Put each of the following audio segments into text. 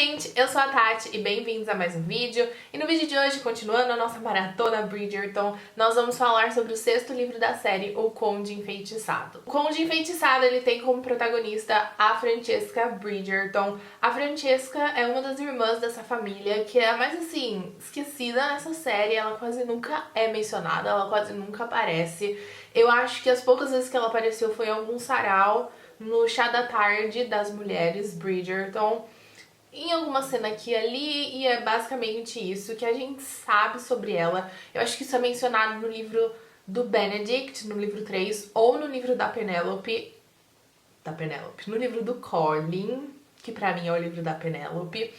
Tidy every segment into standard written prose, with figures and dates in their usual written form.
gente, eu sou a Tati e bem-vindos a mais um vídeo. E no vídeo de hoje, continuando a nossa maratona Bridgerton, nós vamos falar sobre o sexto livro da série, O Conde Enfeitiçado. O Conde Enfeitiçado, ele tem como protagonista a Francesca Bridgerton. A Francesca é uma das irmãs dessa família que é a mais, assim, esquecida nessa série. Ela quase nunca é mencionada, ela quase nunca aparece. Eu acho que as poucas vezes que ela apareceu foi em algum sarau, no chá da tarde das mulheres Bridgerton, em alguma cena aqui e ali, e é basicamente isso que a gente sabe sobre ela. Eu acho que isso é mencionado no livro do Benedict, no livro 3, ou no livro da Penélope, no livro do Colin, que pra mim é o livro da Penélope,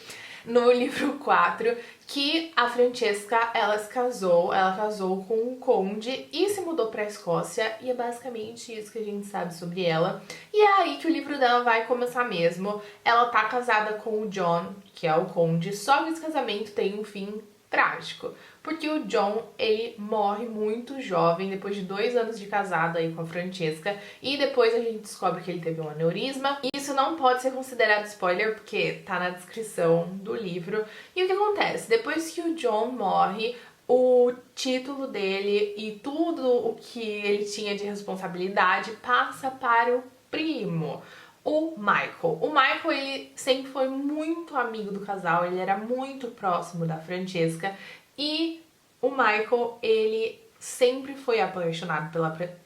no livro 4, que a Francesca, ela casou com um conde e se mudou pra Escócia, e é basicamente isso que a gente sabe sobre ela. E é aí que o livro dela vai começar mesmo. Ela tá casada com o John, que é o conde, só que esse casamento tem um fim trágico, porque o John, ele morre muito jovem, depois de 2 anos de casado aí com a Francesca, e depois a gente descobre que ele teve um aneurisma. Isso não pode ser considerado spoiler, porque tá na descrição do livro. E o que acontece? Depois que o John morre, o título dele e tudo o que ele tinha de responsabilidade passa para o primo, o Michael. O Michael, ele sempre foi muito amigo do casal, ele era muito próximo da Francesca, e o Michael, ele sempre foi apaixonado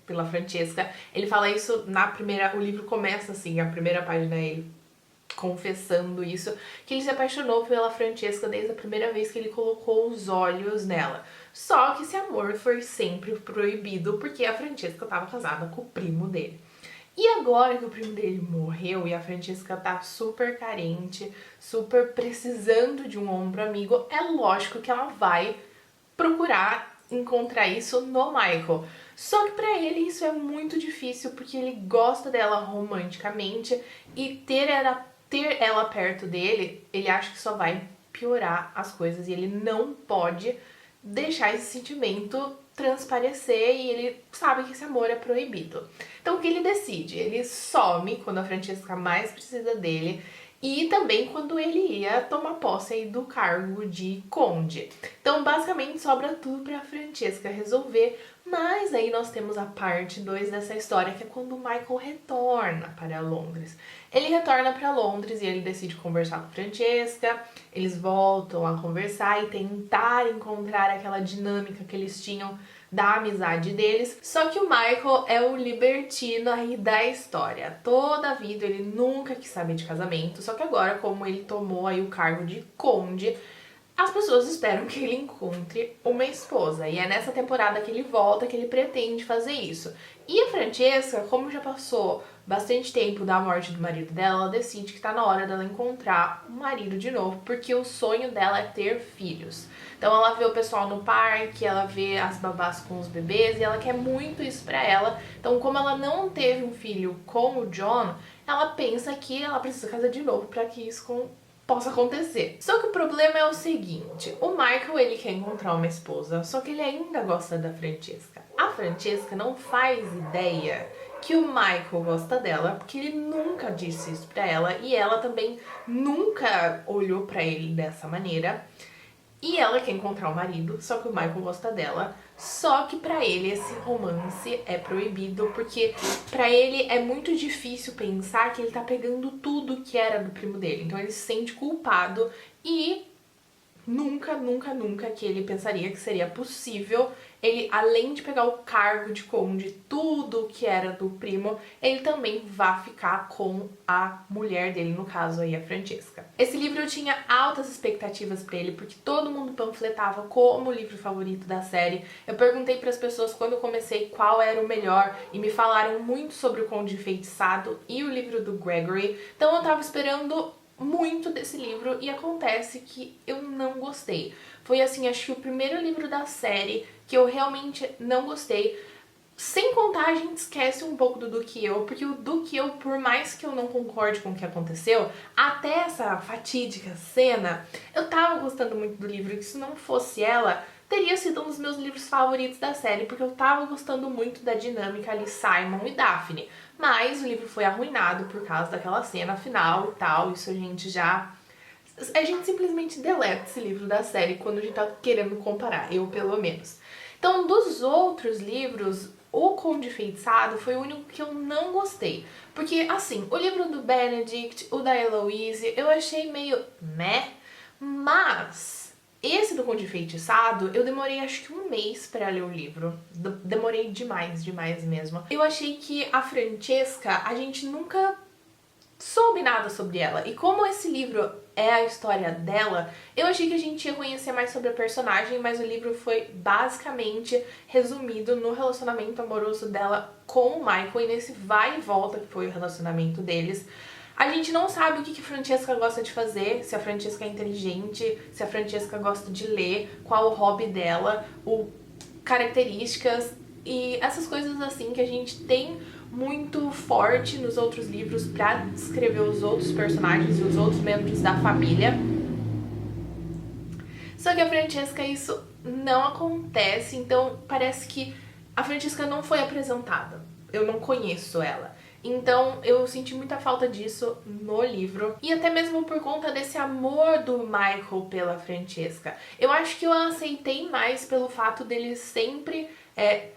pela Francesca. Ele fala isso na primeira... O livro começa assim, a primeira página é ele confessando isso, que ele se apaixonou pela Francesca desde a primeira vez que ele colocou os olhos nela. Só que esse amor foi sempre proibido porque a Francesca estava casada com o primo dele. E agora que o primo dele morreu e a Francesca tá super carente, super precisando de um ombro amigo, é lógico que ela vai procurar encontrar isso no Michael. Só que pra ele isso é muito difícil porque ele gosta dela romanticamente e ter ela perto dele, ele acha que só vai piorar as coisas e ele não pode deixar esse sentimento transparecer, e ele sabe que esse amor é proibido. Então o que ele decide? Ele some quando a Francesca mais precisa dele, e também quando ele ia tomar posse aí do cargo de conde. Então basicamente sobra tudo pra Francesca resolver, mas aí nós temos a parte 2 dessa história, que é quando o Michael retorna para Londres. Ele retorna para Londres e ele decide conversar com a Francesca, eles voltam a conversar e tentar encontrar aquela dinâmica que eles tinham da amizade deles. Só que o Michael é o libertino aí da história. Toda a vida ele nunca quis saber de casamento, só que agora, como ele tomou aí o cargo de conde, as pessoas esperam que ele encontre uma esposa. E é nessa temporada que ele volta que ele pretende fazer isso. E a Francesca, como já passou bastante tempo da morte do marido dela, ela decide que tá na hora dela encontrar um marido de novo, porque o sonho dela é ter filhos. Então ela vê o pessoal no parque, ela vê as babás com os bebês e ela quer muito isso pra ela. Então, como ela não teve um filho com o John, ela pensa que ela precisa casar de novo pra que isso possa acontecer. Só que o problema é o seguinte: o Michael, ele quer encontrar uma esposa, só que ele ainda gosta da Francesca. A Francesca não faz ideia que o Michael gosta dela, porque ele nunca disse isso pra ela, e ela também nunca olhou pra ele dessa maneira. E ela quer encontrar o marido, só que o Michael gosta dela. Só que pra ele esse romance é proibido, porque pra ele é muito difícil pensar que ele tá pegando tudo que era do primo dele. Então ele se sente culpado e nunca que ele pensaria que seria possível ele, além de pegar o cargo de conde, tudo que era do primo, ele também vai ficar com a mulher dele, no caso aí a Francesca. Esse livro eu tinha altas expectativas pra ele, porque todo mundo panfletava como o livro favorito da série. Eu perguntei pras pessoas quando eu comecei qual era o melhor, e me falaram muito sobre o Conde Enfeitiçado e o livro do Gregory. Então eu tava esperando muito desse livro e acontece que eu não gostei. Foi assim, acho que o primeiro livro da série que eu realmente não gostei. Sem contar, a gente esquece um pouco do Duque e Eu, porque o Duque e Eu, por mais que eu não concorde com o que aconteceu, até essa fatídica cena, eu tava gostando muito do livro, e que se não fosse ela, teria sido um dos meus livros favoritos da série, porque eu tava gostando muito da dinâmica ali Simon e Daphne. Mas o livro foi arruinado por causa daquela cena final e tal, isso a gente já a gente simplesmente deleta esse livro da série quando a gente tá querendo comparar, eu pelo menos. Então, dos outros livros, O Conde Enfeitiçado foi o único que eu não gostei. Porque, assim, o livro do Benedict, o da Eloise, eu achei meio meh, mas esse do Conde Enfeitiçado, eu demorei acho que um mês pra ler o livro. Demorei demais, demais mesmo. Eu achei que a Francesca, a gente nunca soube nada sobre ela. E como esse livro é a história dela, eu achei que a gente ia conhecer mais sobre a personagem, mas o livro foi basicamente resumido no relacionamento amoroso dela com o Michael e nesse vai e volta que foi o relacionamento deles. A gente não sabe o que a Francesca gosta de fazer, se a Francesca é inteligente, se a Francesca gosta de ler, qual o hobby dela, características e essas coisas assim que a gente tem muito forte nos outros livros pra descrever os outros personagens e os outros membros da família. Só que a Francesca isso não acontece, então parece que a Francesca não foi apresentada. Eu não conheço ela. Então eu senti muita falta disso no livro. E até mesmo por conta desse amor do Michael pela Francesca. Eu acho que eu aceitei mais pelo fato dele sempre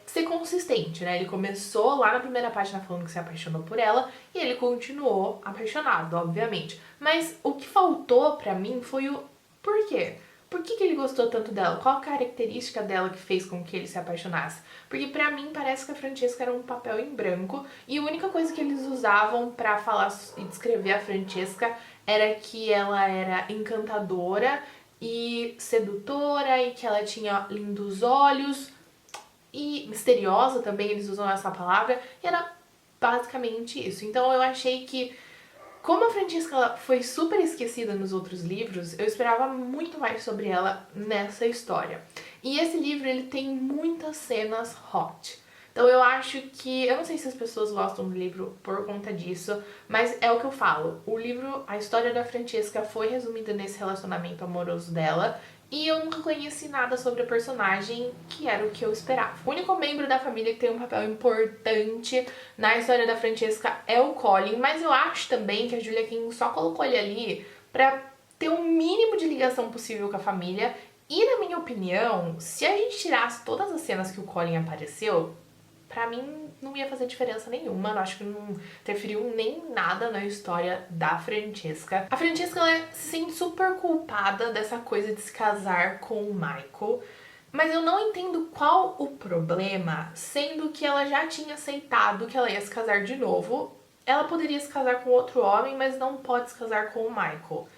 ser consistente, né? Ele começou lá na primeira página falando que se apaixonou por ela e ele continuou apaixonado, obviamente. Mas o que faltou pra mim foi o porquê. Por que ele gostou tanto dela? Qual a característica dela que fez com que ele se apaixonasse? Porque pra mim parece que a Francesca era um papel em branco e a única coisa que eles usavam pra falar e descrever a Francesca era que ela era encantadora e sedutora e que ela tinha lindos olhos e misteriosa também, eles usam essa palavra, e era basicamente isso. Então eu achei que como a Francesca foi super esquecida nos outros livros, eu esperava muito mais sobre ela nessa história. E esse livro, ele tem muitas cenas hot. Então eu acho que, eu não sei se as pessoas gostam do livro por conta disso, mas é o que eu falo. O livro, a história da Francesca foi resumida nesse relacionamento amoroso dela, e eu nunca conheci nada sobre a personagem, que era o que eu esperava. O único membro da família que tem um papel importante na história da Francesca é o Colin, mas eu acho também que a Julia King só colocou ele ali pra ter o mínimo de ligação possível com a família. E na minha opinião, se a gente tirasse todas as cenas que o Colin apareceu, pra mim não ia fazer diferença nenhuma, eu acho que não interferiu nem nada na história da Francesca. A Francesca, ela se sente super culpada dessa coisa de se casar com o Michael, mas eu não entendo qual o problema, sendo que ela já tinha aceitado que ela ia se casar de novo. Ela poderia se casar com outro homem, mas não pode se casar com o Michael.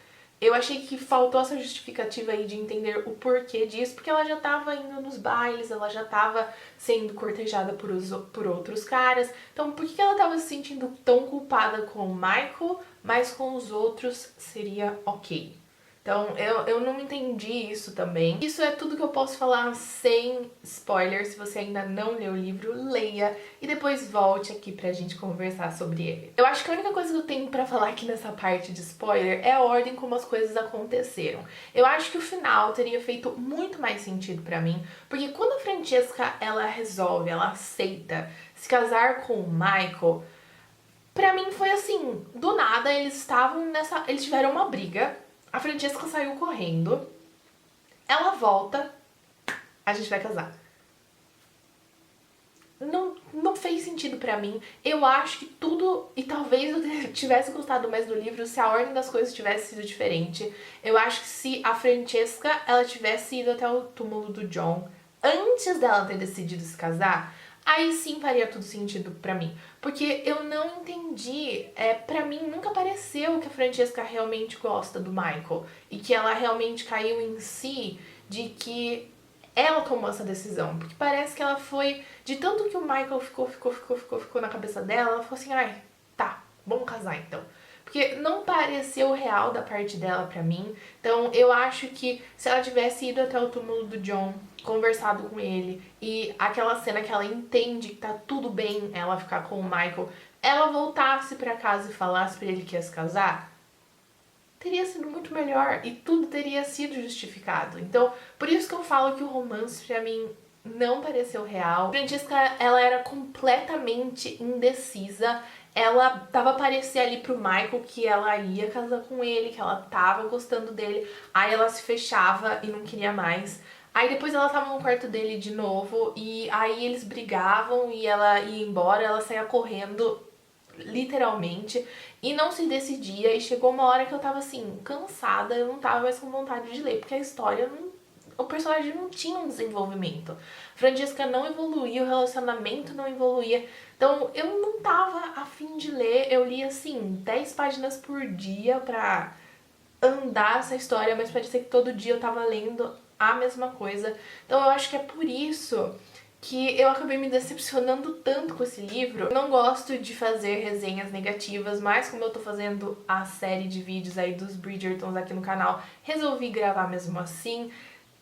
Eu achei que faltou essa justificativa aí de entender o porquê disso, porque ela já tava indo nos bailes, ela já tava sendo cortejada por outros caras. Então por que ela tava se sentindo tão culpada com o Michael, mas com os outros seria ok? Então eu não entendi isso também. Isso é tudo que eu posso falar sem spoiler. Se você ainda não leu o livro, leia e depois volte aqui pra gente conversar sobre ele. Eu acho que a única coisa que eu tenho pra falar aqui nessa parte de spoiler é a ordem como as coisas aconteceram. Eu acho que o final teria feito muito mais sentido pra mim, porque quando a Francesca ela resolve, ela aceita se casar com o Michael, pra mim foi assim, do nada eles tiveram uma briga. A Francesca saiu correndo, ela volta, a gente vai casar. Não fez sentido pra mim. Eu acho que tudo, e talvez eu tivesse gostado mais do livro se a ordem das coisas tivesse sido diferente. Eu acho que se a Francesca, ela tivesse ido até o túmulo do John antes dela ter decidido se casar, aí sim faria tudo sentido pra mim. Porque eu não entendi, pra mim nunca pareceu que a Francesca realmente gosta do Michael. E que ela realmente caiu em si de que ela tomou essa decisão. Porque parece que ela foi, de tanto que o Michael ficou na cabeça dela, ela falou assim, ai, tá, vamos casar então. Porque não pareceu real da parte dela pra mim. Então eu acho que se ela tivesse ido até o túmulo do John, conversado com ele, e aquela cena que ela entende que tá tudo bem ela ficar com o Michael, ela voltasse pra casa e falasse pra ele que ia se casar, teria sido muito melhor e tudo teria sido justificado. Então, por isso que eu falo que o romance pra mim não pareceu real. Francesca, ela era completamente indecisa. ela tava parecer ali pro Michael que ela ia casar com ele, que ela tava gostando dele, aí ela se fechava e não queria mais. Aí depois ela tava no quarto dele de novo, e aí eles brigavam e ela ia embora, ela saía correndo, literalmente, e não se decidia, e chegou uma hora que eu tava assim, cansada, eu não tava mais com vontade de ler, porque a história não, o personagem não tinha um desenvolvimento. Francesca não evoluía, o relacionamento não evoluía. Então eu não tava afim de ler. Eu li assim 10 páginas por dia pra andar essa história, mas parecia que todo dia eu tava lendo a mesma coisa. Então eu acho que é por isso que eu acabei me decepcionando tanto com esse livro. Eu não gosto de fazer resenhas negativas, mas como eu tô fazendo a série de vídeos aí dos Bridgertons aqui no canal, resolvi gravar mesmo assim.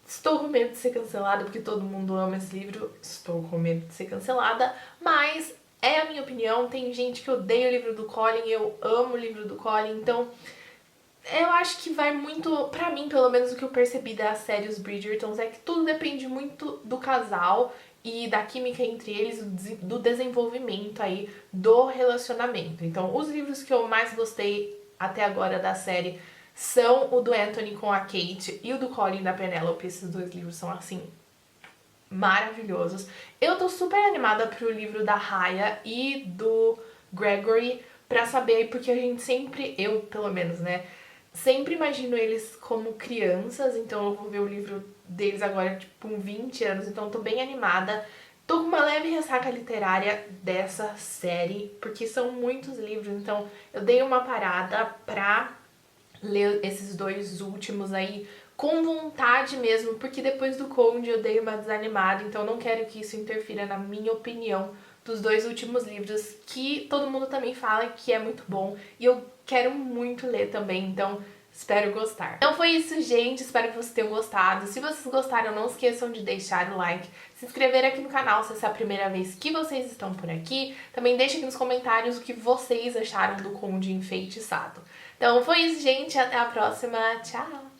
Estou com medo de ser cancelada, porque todo mundo ama esse livro. Estou com medo de ser cancelada, mas é a minha opinião. Tem gente que odeia o livro do Colin, eu amo o livro do Colin, então eu acho que vai muito, pra mim, pelo menos o que eu percebi da série Os Bridgertons, é que tudo depende muito do casal e da química entre eles, do desenvolvimento aí do relacionamento. Então, os livros que eu mais gostei até agora da série são o do Anthony com a Kate e o do Colin da Penelope. Esses dois livros são, assim, maravilhosos. Eu tô super animada pro livro da Raya e do Gregory pra saber, porque a gente sempre, eu pelo menos, né, sempre imagino eles como crianças, então eu vou ver o livro deles agora, tipo, com 20 anos, então tô bem animada. Tô com uma leve ressaca literária dessa série, porque são muitos livros, então eu dei uma parada pra ler esses dois últimos aí com vontade mesmo, porque depois do Conde eu dei uma desanimada, então não quero que isso interfira na minha opinião dos dois últimos livros, que todo mundo também fala que é muito bom, e eu quero muito ler também, então espero gostar. Então foi isso, gente, espero que vocês tenham gostado. Se vocês gostaram, não esqueçam de deixar o like, se inscrever aqui no canal se essa é a primeira vez que vocês estão por aqui. Também deixem aqui nos comentários o que vocês acharam do Conde Enfeitiçado. Então foi isso, gente, até a próxima, tchau!